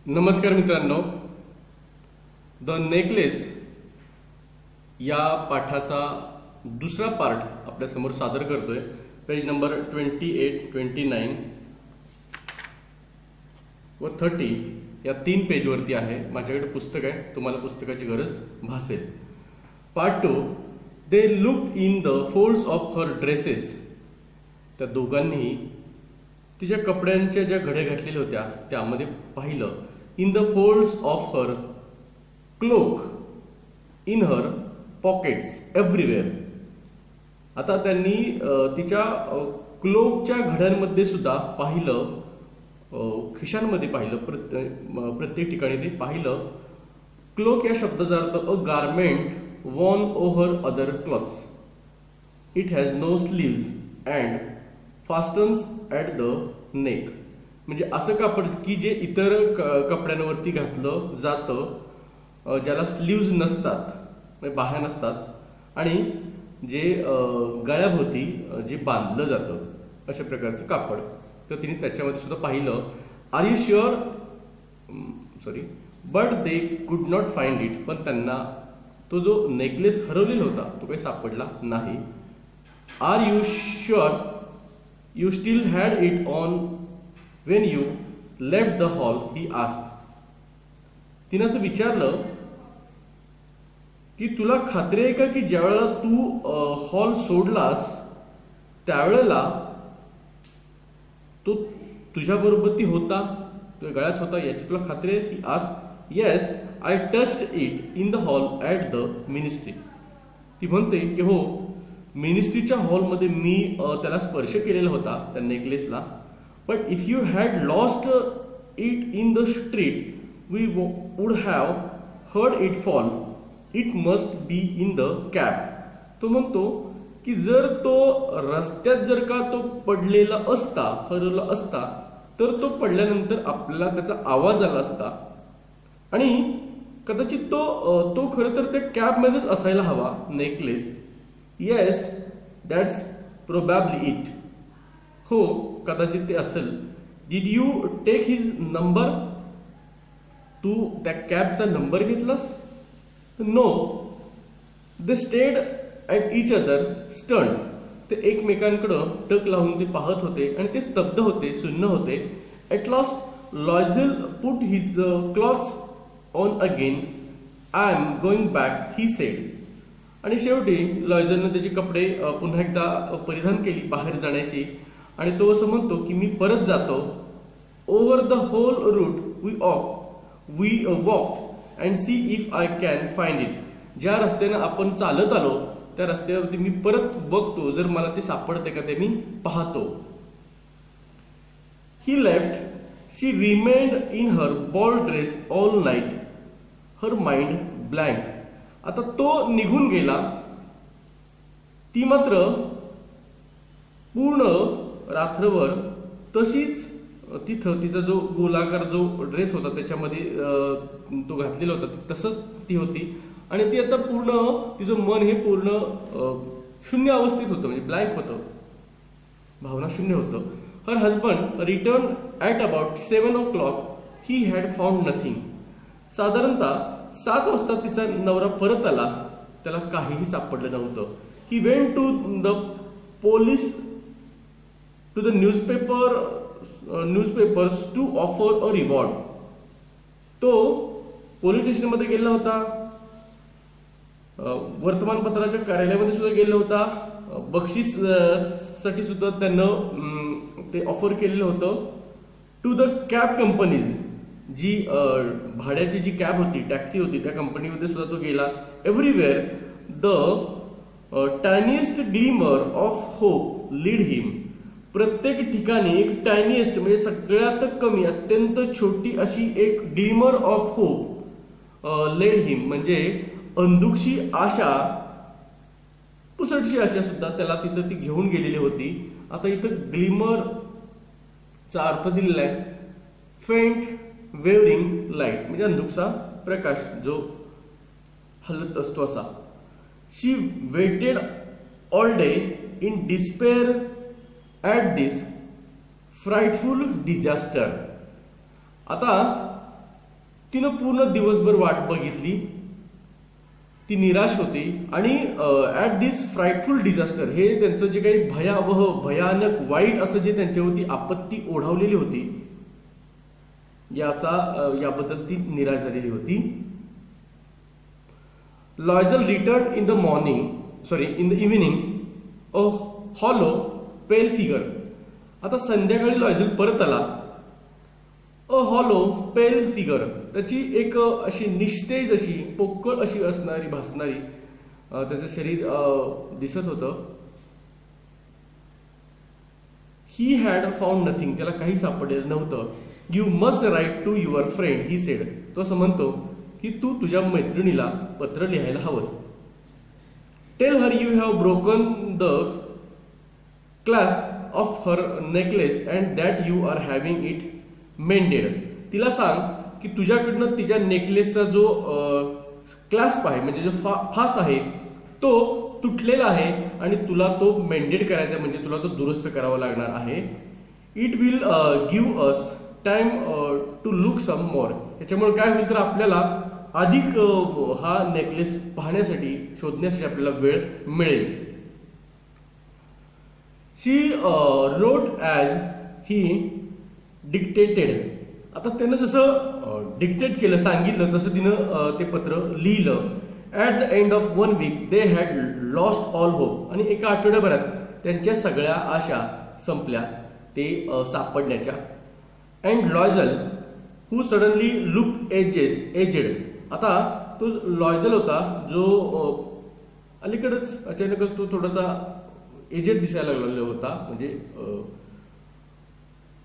नमस्कार मित्रांनो, the necklace या पाठाचा दुसरा पार्ट आपल्या समोर सादर करतोय. पेज नंबर 28, 29 व 30 या 3 पेजवरती आहे. माझ्याकडे पुस्तक आहे, तुम्हाला पुस्तकाची गरज भासेल. Part 2. They look in the folds of her dresses. त्या दोघांनीही तिच्या कपड्यांच्या ज्या घड्या घातलेल्या होत्या त्यामध्ये पाहिलं. In the folds of her cloak, in her pockets, everywhere. आता त्यांनी तिच्या क्लोकच्या घड्यांमध्ये सुद्धा पाहिलं, खिशांमध्ये पाहिलं, प्रत्येक ठिकाणी ते पाहिलं. क्लोक या शब्दाचा अर्थ a garment worn over other clothes. It has no sleeves and fastens at the neck. म्हणजे असं कापड की जे इतर कपड्यांवरती घातलं जातं, ज्याला स्लीव्ज नसतात, म्हणजे बाह्या नसतात, आणि जे गळ्याभोवती जे बांधलं जातं अशा प्रकारचं कापड. तर तिने त्याच्यामध्ये सुद्धा पाहिलं. Are you sure, but they could not find it. पण त्यांना तो जो नेकलेस हरवलेला होता तो काही सापडला नाही. Are you sure you still had it on when you left the hall, he asked. तिने असं विचारलं की तुला खात्री आहे का की ज्यावेळेला तू हॉल सोडलास त्यावेळेला तो तुझ्याबरोबर ती होता, तुझ्या गळ्यात होता, याची तुला खात्री आहे? He asked. Yes, I touched it in the hall at the ministry. ती म्हणते की हो, मिनिस्ट्रीच्या हॉलमध्ये मी त्याला स्पर्श केलेला होता त्या नेकलेसला. But if you had lost it in the street we would have heard it fall. It must be in the cab. तो म्हणतो की जर तो रस्त्यात जर का तो पडलेला असता, हरवला असता, तर तो पडल्यानंतर आपल्याला त्याचा आवाज आला असता आणि कदाचित तो खरं तर त्या कॅबमध्येच असायला हवा necklace. Yes, that's probably it. हो, कदाचित ते असेल. Did you take his number. तू त्या कॅबचा नंबर घेतलास? No. They stared at each other stun. ते एकमेकांकडं टक लावून ते पाहत होते आणि ते स्तब्ध होते, सुन्न होते. At last Loisel put his clothes on again. I am going back, he said. आणि शेवटी लॉयझलने त्याचे कपडे पुन्हा एकदा परिधान केली बाहेर जाण्याची, आणि तो असं म्हणतो की मी परत जातो. Over the whole route we walked and see if I can find it. ज्या रस्त्याने आपण चालत आलो त्या रस्त्यावरती मी परत बघतो, जर मला ते सापडते का ते मी पाहतो. He left. She remained in her ball dress all night, her mind blank. आता तो निघून गेला, ती मात्र पूर्ण रात्रभर तशीच तिथं तिचा जो गोलाकार जो ड्रेस होता त्याच्यामध्ये तो घातलेला होता तसंच ती होती. आणि ती आता पूर्ण तिचं मन हे पूर्ण शून्य अवस्थेत होतं, म्हणजे ब्लँक होतं, भावना शून्य होतं. Her husband return at about 7 o'clock. He had found nothing. साधारणतः 7 वाजता तिचा नवरा परत आला, त्याला काहीही सापडलं नव्हतं. He went to the police, to the newspapers to offer a reward. तो पोलीस स्टेशनमध्ये गेला होता, वर्तमानपत्राच्या कार्यालयामध्ये सुद्धा गेला होता, बक्षीस साठी सुद्धा त्यानं ते ऑफर केलेलं होतं. टू द कॅब कंपनीज, जी भाड्याची जी कॅब होती, टॅक्सी होती, त्या कंपनीमध्ये सुद्धा तो गेला. Everywhere the tiniest glimmer of hope lead him. प्रत्येक ठिकाणी एक टायनिएस्ट म्हणजे सगळ्यात कमी, अत्यंत छोटी अशी एक ग्लिमर ऑफ होप लेड हिम, म्हणजे अंधुकशी आशा, पुसटशी आशा सुद्धा त्याला तिथं ती घेऊन गेलेली होती. आता इथं ग्लिमर चा अर्थ दिलेला आहे फेंट वेवरिंग लाईट, म्हणजे अंधुकसा प्रकाश जो हलत असतो असा. She waited all day in despair at this frightful disaster. आता तिनं पूर्ण दिवसभर वाट बघितली, ती निराश होती आणि ॲट दिस फ्राईटफुल डिझास्टर, हे त्यांचं जे काही भयावह भयानक वाईट असं जे त्यांच्यावरती आपत्ती ओढावलेली होती याबद्दल ती निराश झालेली होती. Loisel return in the evening a hollow pale figure. आता संध्याकाळी लॉयजल परत आला. अ हॉलो पेल फिगर, त्याची एक अशी निस्तेज अशी पोकळ अशी भासणारी त्याचं शरीर दिसत होतं. ही हॅड फाउंड नथिंग, त्याला काही सापडलेलं नव्हतं. You must write to your friend, he said. तो असं म्हणतो की तू तुझ्या मैत्रिणीला पत्र लिहायला हवंस. Tell her you have broken the clasp of her necklace and that you are having it mended. तिला सांग की तुझ्याकडनं तिच्या नेकलेसचा जो क्लास्प आहे म्हणजे जो फास आहे तो तुटलेला आहे आणि तुला तो मेंडेड करायचा, म्हणजे तुला तो दुरुस्त करावा लागणार आहे. It will give us time to look some more. याच्यामुळे काय होईल तर आपल्याला अधिक हा नेकलेस पाहण्यासाठी शोधण्यासाठी आपल्याला वेळ मिळेल. She wrote as he dictated. आता त्यानं जसं डिक्टेट केलं, सांगितलं तसं तिनं ते पत्र लिहिलं. At the end of 1 week they had lost all hope. आणि एका आठवड्याभरात त्यांच्या सगळ्या आशा संपल्या ते सापडण्याच्या. And Loisel who suddenly look aged. आता तो लॉयजल होता जो अलीकडेच अचानकच तो थोडासा एजेड दिसायला लागलेला होता, म्हणजे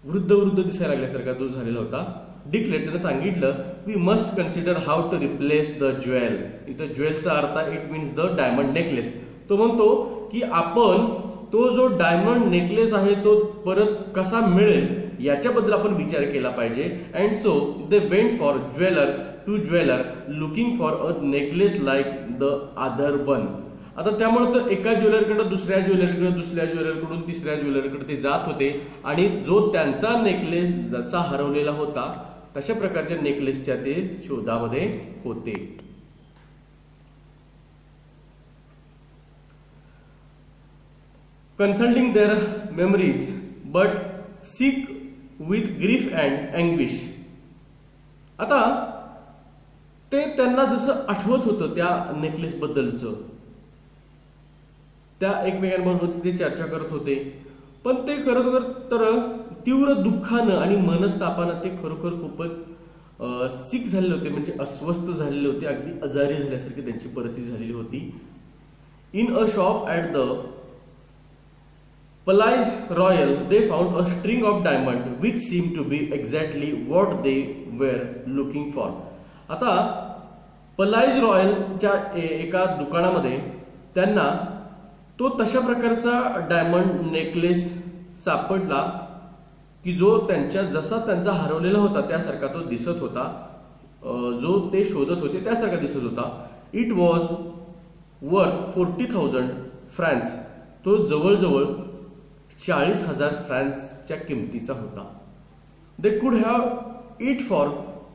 वृद्ध दिसायला लागल्यासारखा तो झालेला होता. डिक्लेअर, त्यानं सांगितलं we must consider how to replace the jewel. इथं ज्वेलचा अर्थ it means the diamond necklace. तो म्हणतो की आपण तो जो डायमंड नेकलेस आहे तो परत कसा मिळेल याच्याबद्दल आपण विचार केला पाहिजे. And so they went for jeweller looking for a necklace like the other one. आता त्यामुळे तर एका ज्वेलरकडे दुसऱ्या ज्वेलरकडून तिसऱ्या ज्वेलरकडे ते जात होते आणि जो त्यांचा नेकलेस जसा हरवलेला होता तशा प्रकारच्या नेकलेसच्या ते शोधामध्ये होते. Consulting their memories but sick with grief and anguish. आता ते त्यांना जसं आठवत होतं त्या नेकलेस बद्दलचं, त्या एकमेकांबरोबर ते चर्चा करत होते, पण ते खरोखर तर तीव्र दुःखानं आणि मनस्तापानं ते खरोखर खूपच सिक झालेले होते, म्हणजे अस्वस्थ झालेले होते, अगदी आजारी झाल्यासारखी त्यांची परिस्थिती झालेली होती. In a shop at the Palais royal they found a string of diamond which seem to be exactly what they were looking for. आता पलाइज रॉयलच्या एका दुकानामध्ये त्यांना तो तशा प्रकारचा डायमंड नेकलेस सापडला की जो जसा त्यांचा हरवलेला होता त्यासारखा तो दिसत होता, जो ते शोधत होते त्यासारखा दिसत होता. It was worth 40,000 francs. तो जवळजवळ 40,000 फ्रँक्सच्या किमतीचा होता. They could have it for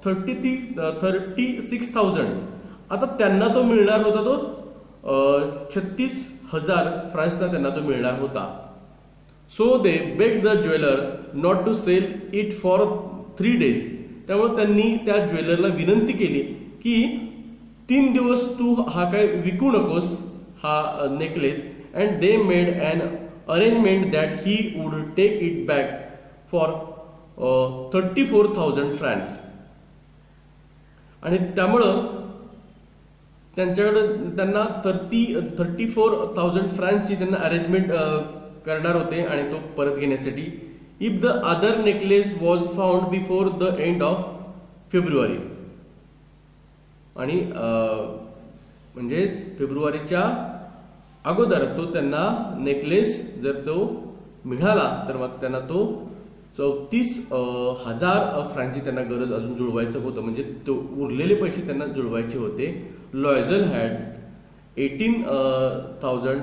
36,000. आता त्यांना तो मिळणार होता, तो 36,000 फ्रँक्सना त्यांना तो मिळणार होता. So they beg the jeweller not to sell it for 3 days. त्यामुळे त्यांनी त्या ज्वेलरला विनंती केली की 3 दिवस तू हा काय विकू नकोस हा necklace. And they made an arrangement that he would take it back for 34,000 francs. आणि त्यामुळं त्यांना 34,000 फ्रँक्सची त्यांना अरेंजमेंट करणार होते आणि तो परत घेण्यासाठी. If the other necklace was found before the end of February. आणि म्हणजे फेब्रुवारीच्या अगोदर तो त्यांना नेकलेस जर तो मिळाला तर मग त्यांना तो 34,000 फ्रँकची त्यांना गरज अजून जुळवायचं होतं, म्हणजे तो उरलेले पैसे त्यांना जुळवायचे होते. लॉयजल had 18,000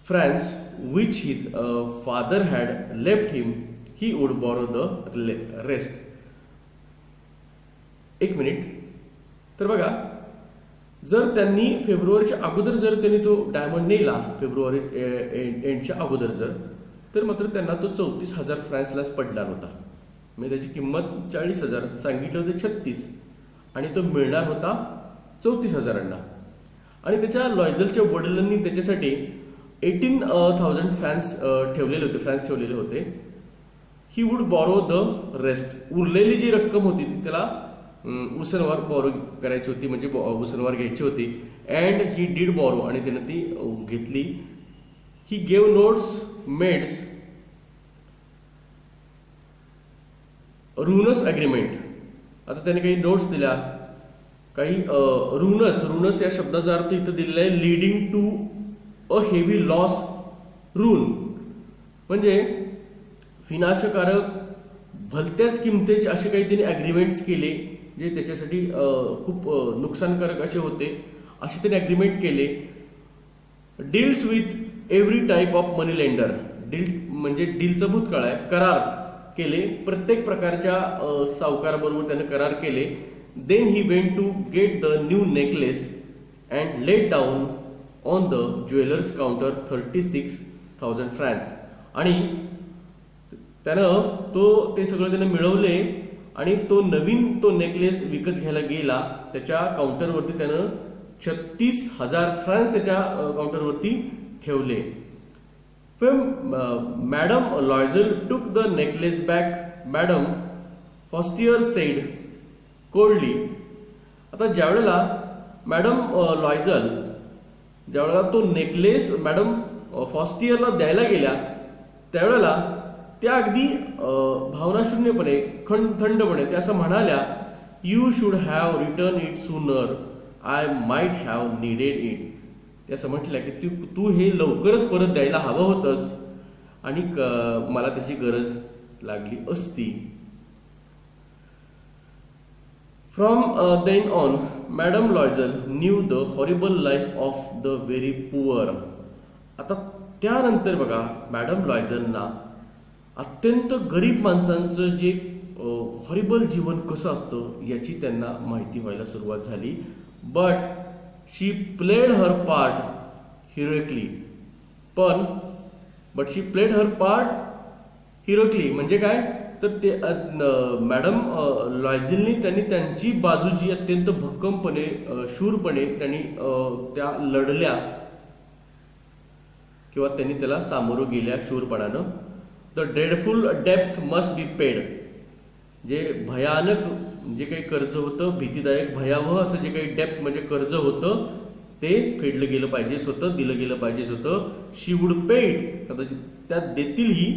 francs which his father had left him. He would borrow the rest. एक मिनिट. तर बघा, जर त्यांनी फेब्रुवारीच्या अगोदर जर त्यांनी तो डायमंड नेला, फेब्रुवारी एंडच्या अगोदर जर, तर मात्र त्यांना तो 34,000 फ्रान्सलाच पडणार होता. म्हणजे त्याची किंमत 40,000, सांगितलं होतं 36, आणि तो मिळणार होता 34,000. आणि त्याच्या लॉयझलच्या वडिलांनी त्याच्यासाठी 18,000 फ्रान्स ठेवलेले होते. He would borrow the rest. उरलेली जी रक्कम होती ती त्याला उसनवार बॉरो करायची होती, म्हणजे उसनवार घ्यायची होती. अँड ही डीड बॉरो, आणि त्यानं ती घेतली. He gave notes made ruinous agreement. आता त्याने काही नोट्स दिल्या, काही रुनस या शब्दाचा अर्थ इथं दिलेला आहे leading to a heavy loss ruin, म्हणजे विनाशकारक भलत्याच किमतीचे असे काही त्यांनी अग्रीमेंट्स केले जे त्याच्यासाठी खूप नुकसानकारक असे होते. असे त्यांनी अग्रीमेंट केले. Deals with every type of money lender. Deal म्हणजे डीलचा भूतकाळ आहे. करार केले, प्रत्येक प्रकारच्या सावकाराबरोबर त्याने करार केले. Then he went to get the new necklace and laid down on the jeweller's counter 36,000 francs. आणि त्यानं ते सगळं त्यानं मिळवले, आणि तो नवीन तो नेकलेस विकत घ्यायला गेला. त्याच्या काउंटरवरती त्यानं 36,000 फ्रान्स त्याच्या काउंटरवरती ठेवले. Madam Loisel took the necklace back. Madam Forestier said coldly. आता ज्यावेळेला मॅडम लॉयझल ज्यावेळेला तो नेकलेस मॅडम फॉस्टियरला द्यायला गेल्या, त्यावेळेला त्या अगदी भावनाशून्यपणे थंडपणे त्या असं म्हणाल्या, you should have return it sooner, I might have needed it. ते असं म्हटलं की तू हे लवकरच परत द्यायला हवं होतंस, आणि मला त्याची गरज लागली असती. From then on madam Loisel knew the horrible life of the very poor. आता त्यानंतर बघा, मॅडम लॉयझलना अत्यंत गरीब माणसांचं जे हॉरिबल जीवन कसं असतं याची त्यांना माहिती व्हायला सुरुवात झाली. But she played her part heroically. But she played her part heroically म्हणजे काय, तर ते मॅडम लॉयझलनी त्यांनी त्यांची बाजू जी अत्यंत भक्कमपणे शूरपणे त्यांनी त्या लढल्या, किंवा त्यांनी त्याला सामोरं गेल्या शूरपणानं. The dreadful depth must be paid. जे भयानक जे काही कर्ज होतं, भीतीदायक भयावह असं जे काही डेप्थ म्हणजे कर्ज होतं, ते फेडलं गेलं पाहिजेच होतं, दिलं गेलं पाहिजेच होतं. शी वुड पेड. त्यात देतील ही.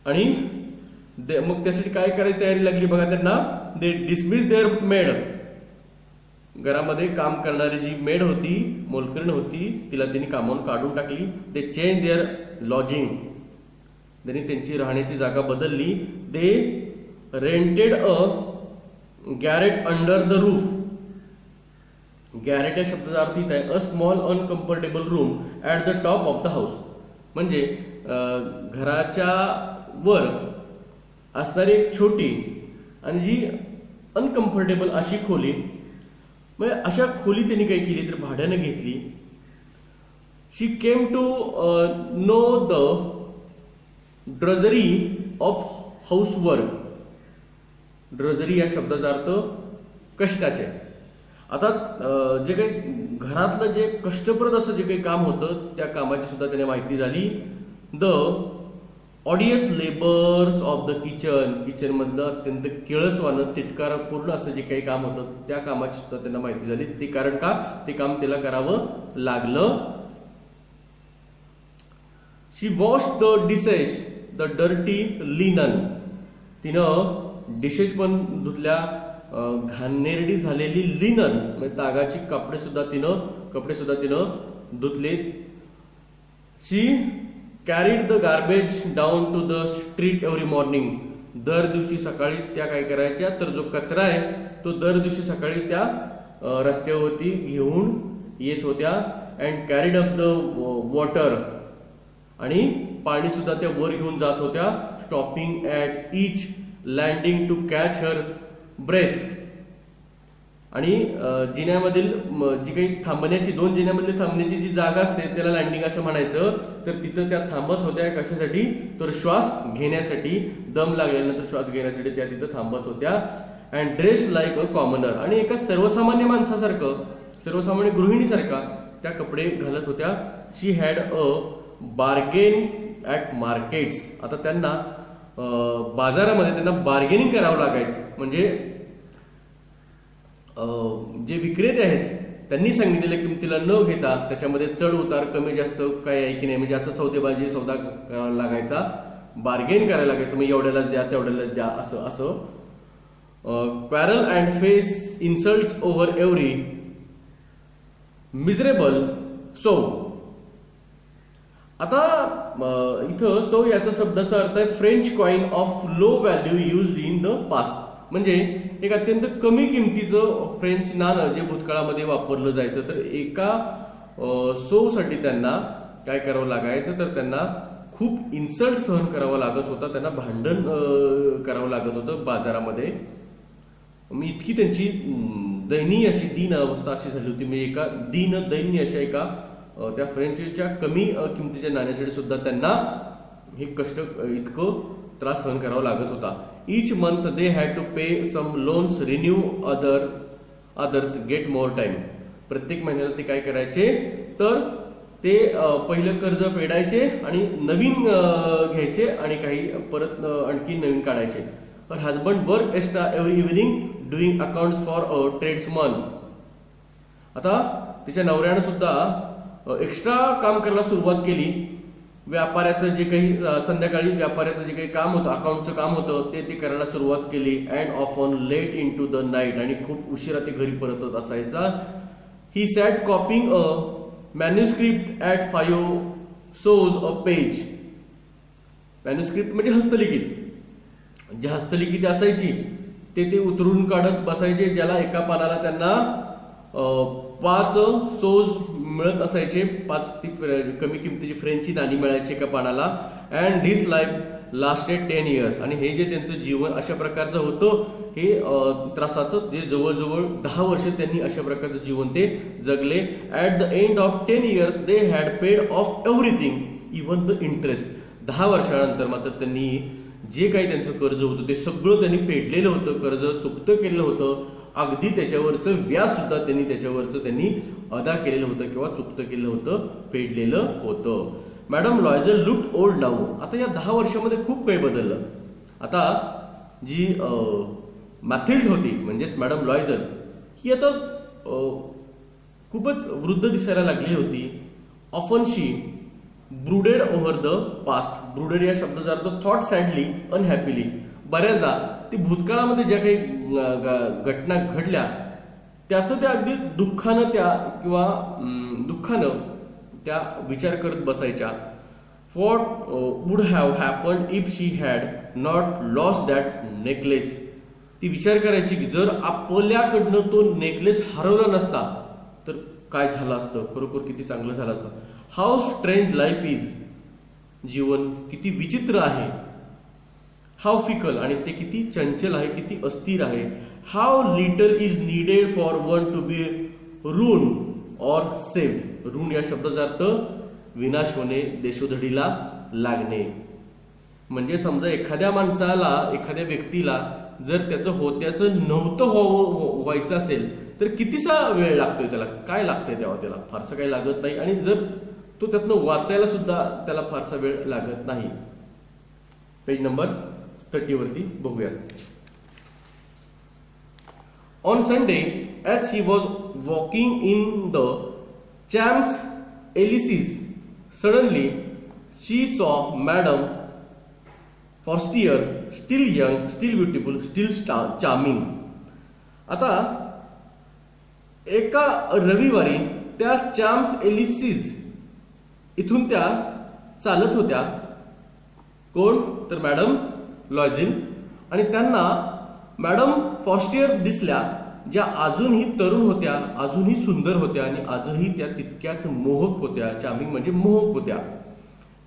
आणि मग त्यासाठी काय करायची तयारी लागली बघा त्यांना. दे डिसमिस देअर मेड. घरामध्ये काम करणारी जी मेड होती, मोलकरीण होती, तिला त्यांनी कामावून काढून टाकली. They change their lodging. त्यांनी त्यांची राहण्याची जागा बदलली. They rented a garret under the roof. Garret या शब्दाचा अर्थ इथं आहे a small uncomfortable room at the top of the house. म्हणजे घराच्या वर असणारी एक छोटी आणि जी अनकम्फर्टेबल अशी खोली. म्हणजे अशा खोली त्यांनी काय केली तर भाड्याने घेतली. She came to know the drudgery of house work. Drudgery या शब्दाचा अर्थ कष्टाचे. आता जे काही घरातलं जे कष्टप्रद असं जे काही काम होतं त्या कामाची सुद्धा त्याने माहिती झाली. The ऑडियस labours of the kitchen. Kitchen मधलं अत्यंत किळसवानं तिटकारापूर्ण असं जे काही काम होतं त्या कामाची सुद्धा त्यांना माहिती झाली. ते कारण का ते काम त्याला करावं लागलं. She wash the dishes the dirty linen. तिनं डिशेस पण धुतल्या, घाणेरडी झालेली लिनन म्हणजे तागाची कपडे सुद्धा तिनं धुतले. She carried the garbage down to the street every morning. दर दिवशी सकाळी त्या काय करायच्या तर जो कचरा आहे तो दर दिवशी सकाळी त्या रस्त्यावरती घेऊन येत होत्या. And carried up the water. आणि पाणी सुद्धा त्या वर घेऊन जात होत्या. Stopping at each landing to catch her breath. आणि जिन्यामधील जी काही थांबण्याची, 2 जिन्यामधली थांबण्याची जी जागा असते त्याला लँडिंग असं म्हणायचं. तर तिथं त्या थांबत होत्या कशासाठी, तर श्वास घेण्यासाठी, दम लागल्यानंतर श्वास घेण्यासाठी त्या तिथं थांबत होत्या. And dress like a commoner, आणि एका सर्वसामान्य माणसासारखं, सर्वसामान्य गृहिणीसारखा त्या कपडे घालत होत्या. She had a bargain at markets. आता त्यांना बाजारामध्ये त्यांना बार्गेनिंग करावं लागायचं. म्हणजे जे विक्रेते आहेत त्यांनी सांगितलेल्या किमतीला न घेता त्याच्यामध्ये चढ उतार कमी जास्त काय आहे की नाही, म्हणजे असं सौदेबाजी सौदा करावा लागायचा, बार्गेन करायला लागायचं. मग एवढ्यालाच द्या तेवढ्यालाच द्या असं असं. Quarrel and face insults over every miserable sou. आता इथं सो याचा शब्दाचा अर्थ आहे French coin of low value used in the past. म्हणजे एक अत्यंत कमी किमतीचं फ्रेंच नाणं जे भूतकाळामध्ये वापरलं जायचं. तर एका सो साठी त्यांना काय करावं लागायचं, तर त्यांना खूप इन्सल्ट सहन करावा लागत होता, त्यांना भांडण करावं लागत होतं बाजारामध्ये. इतकी त्यांची दयनीय अशी दीन अवस्था अशी झाली होती. म्हणजे एका दैन्य अशा एका त्या फ्रेंचच्या कमी किमतीच्या नाण्यासाठी सुद्धा त्यांना हे कष्ट, इतकं त्रास सहन करावा लागत होता. Each month they had to pay some loans, renew others, get more time. प्रत्येक महिन्याला ते काय करायचे, तर ते पहिलं कर्ज फेडायचे आणि नवीन घ्यायचे आणि काही परत आणखी नवीन काढायचे. Her husband worked extra every evening doing accounts for a tradesman. आता तिच्या नवऱ्यानं सुद्धा एक्स्ट्रा काम करायला सुरुवात केली. व्यापाऱ्याचं जे काही संध्याकाळी व्यापाऱ्याचं जे काही काम होतं, अकाउंटचं काम होतं, ते करायला सुरुवात केली. And often late into the night, आणि खूप उशिरा ते घरी परतत असायचा. He sat copying a manuscript at 5 sous a page. Manuscript म्हणजे हस्तलिखित, जे हस्तलिखित असायची ते उतरून काढत बसायचे, ज्याला एका पानाला त्यांना 5 सोज मिळत असायचे. 5 ती कमी किमतीची फ्रेंचची नाणी मिळायची एका पानाला. And this life lasted 10 years. आणि हे जे त्यांचं जीवन अशा प्रकारचं होतं, हे त्रासाचं, जे जवळजवळ 10 वर्ष त्यांनी अशा प्रकारचं जीवन ते जगले. At the end of 10 years they had paid of everything even the interest. 10 वर्षानंतर मात्र त्यांनी जे काही त्यांचं कर्ज होतं ते सगळं त्यांनी फेडलेलं होतं, कर्ज चुकतं केलेलं होतं. अगदी त्याच्यावरचं व्याज सुद्धा त्यांनी अदा केलेलं होतं किंवा चुकतं केलेलं होतं, फेडलेलं होतं. Madam Loisel looked old now. आता या 10 वर्षामध्ये खूप काही बदललं. आता जी मॅथिल्ड होती म्हणजेच मॅडम लॉयझल, ही आता खूपच वृद्ध दिसायला लागली होती. Often she brooded over the past. Brooded या शब्दाचा अर्थ थॉट सॅडली अनहॅपीली. बऱ्याचदा ती भूतकाळामध्ये ज्या काही घटना घडल्या त्याचं त्या अगदी दुःखानं त्या विचार करत बसायच्या. What would have happened if she had not lost that necklace. ती विचार करायची की जर आपल्याकडनं तो नेकलेस हरवला नसता तर काय झालं असतं, खरोखर किती चांगलं झालं असतं. How strange life is. जीवन किती विचित्र आहे. हाऊ फिकल, आणि ते किती चंचल आहे, किती अस्थिर आहे. How little is needed for one to be ruined or saved. ऋण या शब्दाचा अर्थ विनाश होणे, देशोधडीला लागणे. म्हणजे समजा एखाद्या माणसाला, एखाद्या व्यक्तीला जर त्याचं होत्याचं नव्हतं व्हायचं असेल तर कितीसा वेळ लागतोय, त्याला काय लागतंय तेव्हा, त्याला फारसं काही लागत नाही. आणि जर तो त्यातनं वाचायला सुद्धा त्याला फारसा वेळ लागत नाही. पेज नंबर 30 वरती बघूयात. On Sunday as she was walking in the Champs Elysees suddenly she saw madam Forestier, still young, still beautiful, still charming. आता एका रविवारी त्या चॅम्स एलिसीज इथून त्या चालत होत्या. कोण, तर मॅडम लॉयझिल. आणि त्यांना मॅडम फॉस्टियर दिसल्या, ज्या अजूनही तरुण होत्या, अजूनही सुंदर होत्या आणि आजही त्या तितक्याच मोहक होत्या. चार्मिंग म्हणजे मोहक होत्या.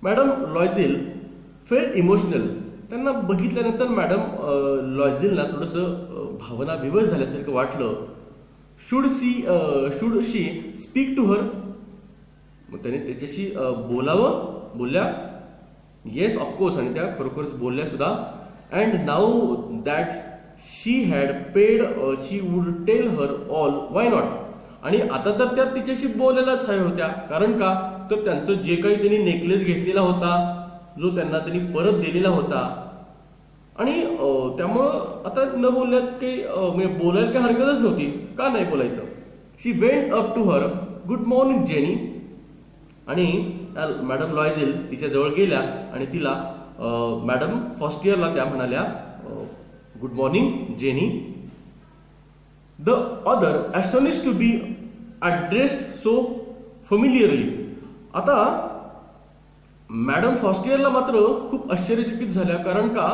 Madam Loisel felt emotional. त्यांना बघितल्यानंतर मॅडम लॉयझेलना थोडंसं भावना विवश झाल्यासारखं वाटलं. Should she speak to her, मग त्याने त्याच्याशी बोलल्या. येस ऑफकोर्स, आणि त्या खरोखरच बोलल्या सुद्धा. And now that she had paid she would tell her all, why not. आणि आता तर त्या तिच्याशी बोलायलाच हव्या होत्या, कारण का तर त्यांचं जे काही त्यांनी नेकलेस घेतलेला होता, जो त्यांना त्यांनी परत दिलेला होता, आणि त्यामुळं आता न बोलण्यात काही बोलायला काही हरकतच नव्हती. का नाही बोलायचं. She went up to her, good morning Jeanne. आणि मॅडम लॉयझेल तिच्या जवळ गेल्या आणि तिला मॅडम फर्स्ट इयरला त्या म्हणाल्या, good morning Jeanne. The other astonish to be addressed so familiarly. आता मॅडम फर्स्ट इयरला मात्र खूप आश्चर्यचकित झाल्या, कारण का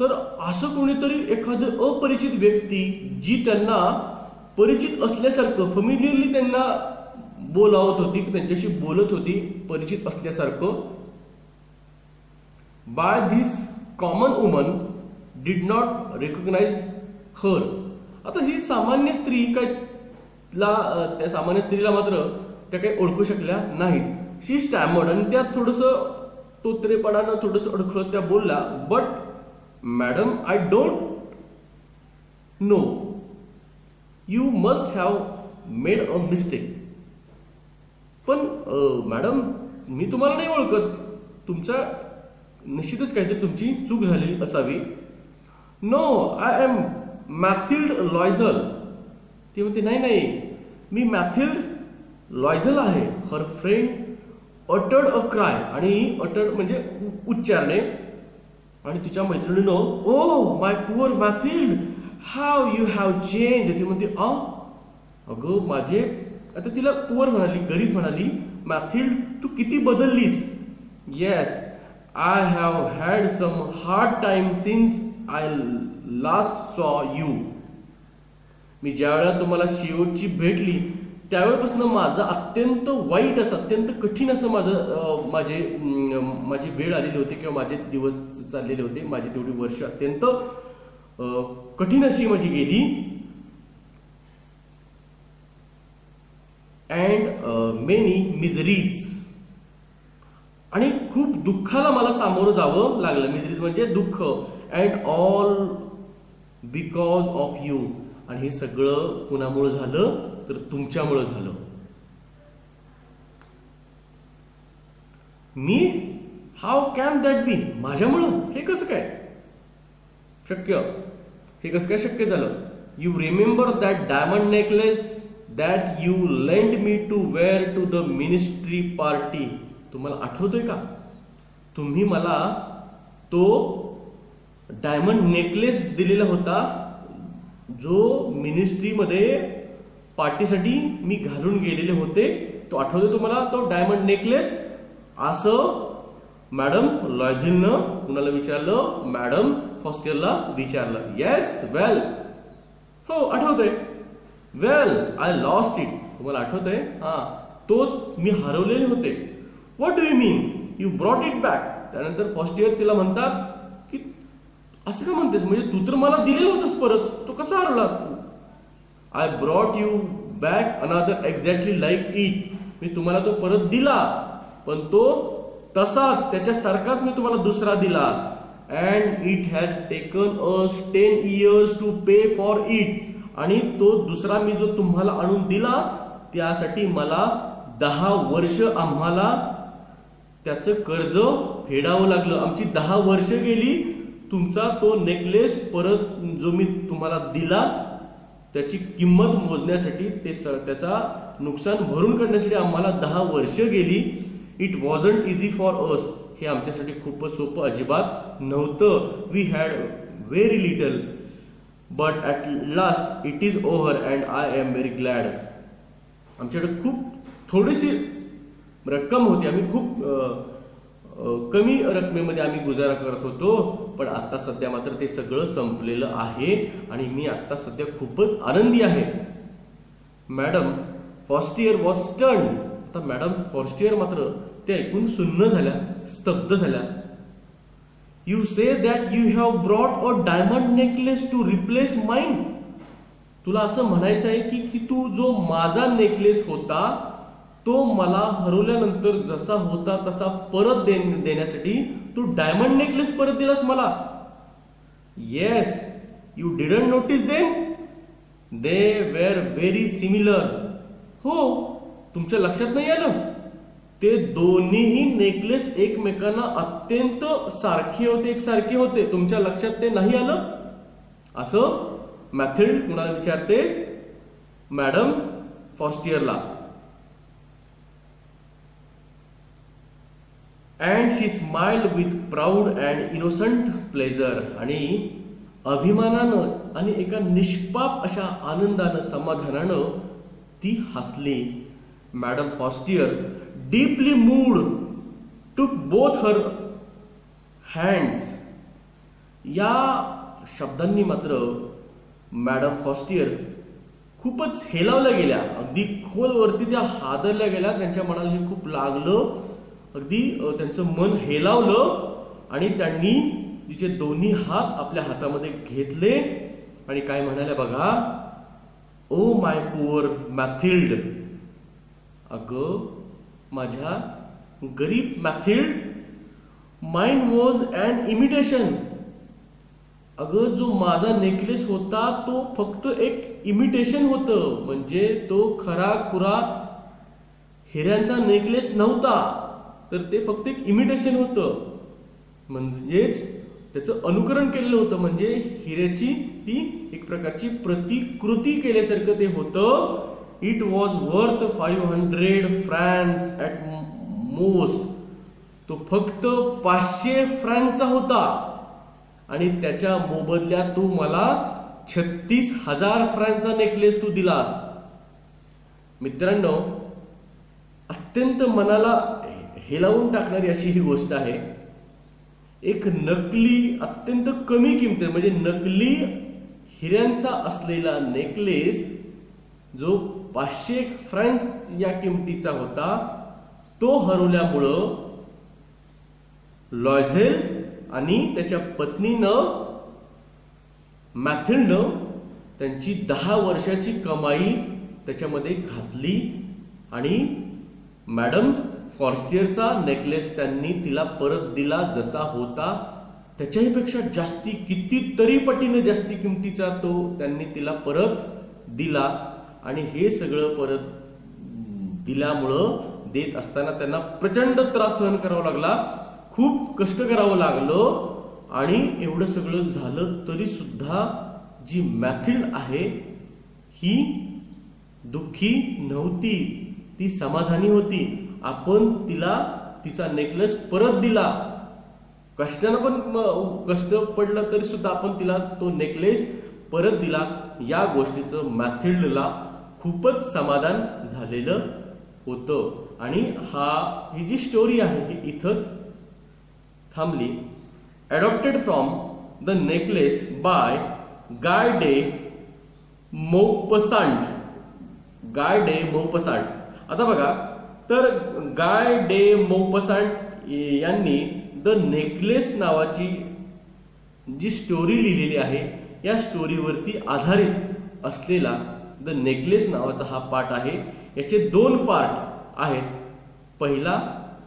तर असं कोणीतरी एखादं अपरिचित व्यक्ती जी त्यांना परिचित असल्यासारखं फॅमिलियरली त्यांना बोलावत होती, त्यांच्याशी बोलत होती परिचित असल्यासारखं. By this common woman did not recognize her. आता ही सामान्य स्त्री त्या सामान्य स्त्रीला मात्र त्या काही ओळखू शकल्या नाहीत. शी स्टॅमर्ड, आणि त्यात थोडंसं तोत्रेपणानं थोडंसं अडखळत त्या बोलल्या. But madam, I don't know, you must have made a mistake. पण मॅडम, मी तुम्हाला नाही ओळखत, तुमच्या निश्चितच काहीतरी तुमची चूक झालेली असावी. No, I am Mathilde Loisel. ती म्हणते, नाही, मी मॅथिल्ड लॉयझल आहे. Her friend uttered a cry, आणि अटर्ड म्हणजे उच्चारणे. आणि तिच्या मैत्रिणीनं, oh my poor Mathilde, how you have change. ती म्हणते, अगं माझे, आता तिला पुअर म्हणाली, गरीब म्हणाली. मॅथिल्ड, तू किती बदललीस. Yes, I have had some hard time since I last saw you. मी ज्या वेळेला तुम्हाला शेवटची भेटली त्यावेळेपासून माझं अत्यंत वाईट असं, अत्यंत कठीण असं माझी वेळ आलेली होती, किंवा माझे दिवस चाललेले होते, माझी तेवढी वर्ष अत्यंत कठीण अशी माझी गेली. अँड मेनी मिझरीज, आणि खूप दुःखाला मला सामोरं जावं लागलं. मिझरीज म्हणजे दुःख. And all because of you. आणि हे सगळं कुणामुळे झालं तर तुमच्यामुळे झालं. मी, हाऊ कॅन दॅट बी, माझ्यामुळं हे कसं काय शक्य, हे कसं काय शक्य झालं. You remember that diamond necklace that you lent me to wear to the ministry party. तुम्हाला आठवतोय का, तुम्ही मला तो डायमंड नेकलेस दिलेला होता, जो मिनिस्ट्रीमध्ये पार्टीसाठी मी घालून गेलेले होते. तो आठवतोय तुम्हाला, तो डायमंड नेकलेस. असं मॅडम लॉयझेलनं कुणाला विचारलं, मॅडम फर्स्ट इयरला विचारलं. येस, वेल, हो आठवतंय. वेल, आय लॉस्ट इट. तुम्हाला आठवतंय, तोच मी हरवलेले होते. What do you mean, you brought it back. त्यानंतर फर्स्ट इयर तिला म्हणतात की असं का म्हणतेस, म्हणजे तू तर मला दिलेलं होतंस परत, तो कसा हरवलास तू. I brought you back another exactly like it. मी तुम्हाला तो परत दिला, पण तो तसाच त्याच्यासारखाच मी तुम्हाला दुसरा दिला. And it has taken us 10 years to pay for it. आणि तो दुसरा मी जो तुम्हाला आणून दिला त्यासाठी मला 10 वर्ष आम्हाला त्याचं कर्ज फेडावं लागलं. आमची 10 वर्ष गेली. तुमचा तो नेकलेस परत जो मी तुम्हाला दिला त्याची किंमत मोजण्यासाठी, त्याचा नुकसान भरून काढण्यासाठी आम्हाला 10 वर्ष गेली. It wasn't easy for us. हे आमच्यासाठी खूपच सोपं अजिबात नव्हतं. We had very little but at last it is over and I am very glad. आमच्याकडे खूप थोडीशी रक्कम होती, आम्ही खूप कमी रकमेमध्ये आम्ही गुजारा करत होतो. पण आता सध्या मात्र ते सगळं संपलेलं आहे आणि मी आता सध्या खूपच आनंदी आहे. Madame Forestier was stern. आता मॅडम फर्स्ट इयर मात्र ते ऐकून सुन्न झाल्या, स्तब्ध झाल्या. You say that you have brought a diamond necklace to replace mine. तुला असं म्हणायचं आहे की तू जो माझा नेकलेस होता तो मला हरवल्यानंतर जसा होता तसा परत देण्यासाठी तू डायमंड नेकलेस परत दिलास मला. Yes, you didn't notice them, they were very similar. हो, तुमच्या लक्षात नाही आलं, ते दोन्हीही नेकलेस एकमेकांना अत्यंत सारखे होते, एकसारखे होते. तुमच्या लक्षात ते नाही आलं? असं मॅथिल्ड कुणाला विचारते? मॅडम फॉस्टियरला. And she smiled with proud and innocent pleasure. आणि अभिमानानं आणि एका निष्पाप अशा आनंदानं, समाधानानं ती हसली. मॅडम फॉस्टियर डीपली मूव्ड टूक बोथ हर हँड्स. या शब्दांनी मात्र मॅडम फॉस्टियर खूपच हेलावल्या गेल्या, अगदी खोलवरती त्या हादरल्या गेल्या. त्यांच्या मनाला हे खूप लागलं, अगदी त्यांचं मन हेलावलं आणि त्यांनी तिचे दोन्ही हात आपल्या हातामध्ये घेतले आणि काय म्हणाल्या बघा, ओ माय पुअर मॅथिल्ड. अगं माझ्या गरीब मॅथिल्ड, माइन वॉज अन इमिटेशन. अगं जो माझा नेकलेस होता तो फक्त एक इमिटेशन होतं, म्हणजे तो खरा खुरा हिऱ्यांचा नेकलेस नव्हता, तर ते फक्त एक इमिटेशन होतं. म्हणजेच त्याचं अनुकरण केलेलं होतं, म्हणजे हिऱ्याची ती एक प्रकारची प्रतिकृती केल्यासारखं ते होतं. It was worth 500 francs at most. तो फक्त 500 फ्रँकचा होता आणि त्याच्या मोबदल्यात तू मला 36,000 फ्रँकचा नेकलेस तू दिलास. मित्रांनो, अत्यंत मनाला हेलावून टाकणारी अशी ही गोष्ट आहे. एक नकली, अत्यंत कमी किमतीत, म्हणजे नकली हिऱ्यांचा असलेला नेकलेस जो 500 फ्रँक या किमतीचा होता, तो हरवल्यामुळं लॉयझेल आणि त्याच्या पत्नीनं मॅथिल्डनं त्यांची 10 वर्षाची कमाई त्याच्यामध्ये घातली आणि मॅडम फॉस्टियरचा नेकलेस त्यांनी तिला परत दिला जसा होता. त्याच्याही पेक्षा जास्ती, कितीतरी पटीने जास्ती किमतीचा तो त्यांनी तिला परत दिला. आणि हे सगळं परत दिल्यामुळं, देत असताना त्यांना प्रचंड त्रास सहन करावा लागला, खूप कष्ट करावं लागलं. आणि एवढं सगळं झालं तरी सुद्धा जी मॅथिल्ड आहे ही दुःखी नव्हती, ती समाधानी होती. आपण तिला तिचा नेकलेस परत दिला, कष्टानं पण कष्ट पडलं तरी सुद्धा आपण तिला तो नेकलेस परत दिला. या गोष्टीचं मॅथिल्डला खूपच समाधान झालेलं होतं. आणि ही जी स्टोरी आहे ही इथंच थांबली. Adopted from the necklace by Guy de Maupassant. Guy de Maupassant. आता बघा, तर गाय डे मौपसांट यांनी द नेकलेस नावाची जी स्टोरी लिहिलेली आहे, या स्टोरीवरती आधारित असलेला द नेकलेस नावाचा हा पाठ आहे. याचे 2 पार्ट आहेत. पहिला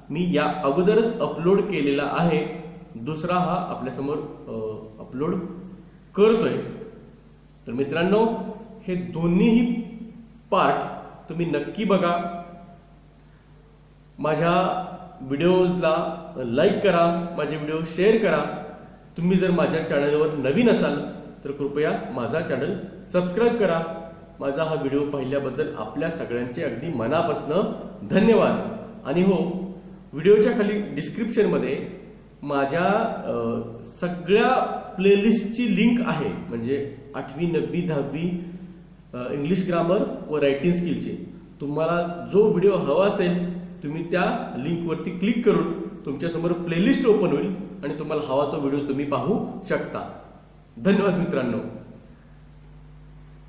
मी या अगोदरच अपलोड केलेला आहे, दुसरा हा आपल्यासमोर अपलोड करतोय. तर मित्रांनो, हे दोन्हीही पार्ट तुम्ही नक्की बघा. माझ्या व्हिडिओजला लाईक करा, माझे व्हिडिओ शेअर करा. तुम्ही जर माझ्या चॅनलवर नवीन असाल तर कृपया माझा चॅनल सबस्क्राईब करा. माझा हा व्हिडिओ पाहिल्याबद्दल आपल्या सगळ्यांचे अगदी मनापासून धन्यवाद. आणि हो, व्हिडिओच्या खाली डिस्क्रिप्शनमध्ये माझ्या सगळ्या प्लेलिस्टची लिंक आहे, म्हणजे 8वी 9वी 10वी इंग्लिश ग्रामर व रायटिंग स्किलची. तुम्हाला जो व्हिडिओ हवा असेल तुम्ही त्या लिंकवरती क्लिक करून तुमच्यासमोर प्लेलिस्ट ओपन होईल आणि तुम्हाला हवा तो व्हिडिओ तुम्ही पाहू शकता. धन्यवाद मित्रांनो.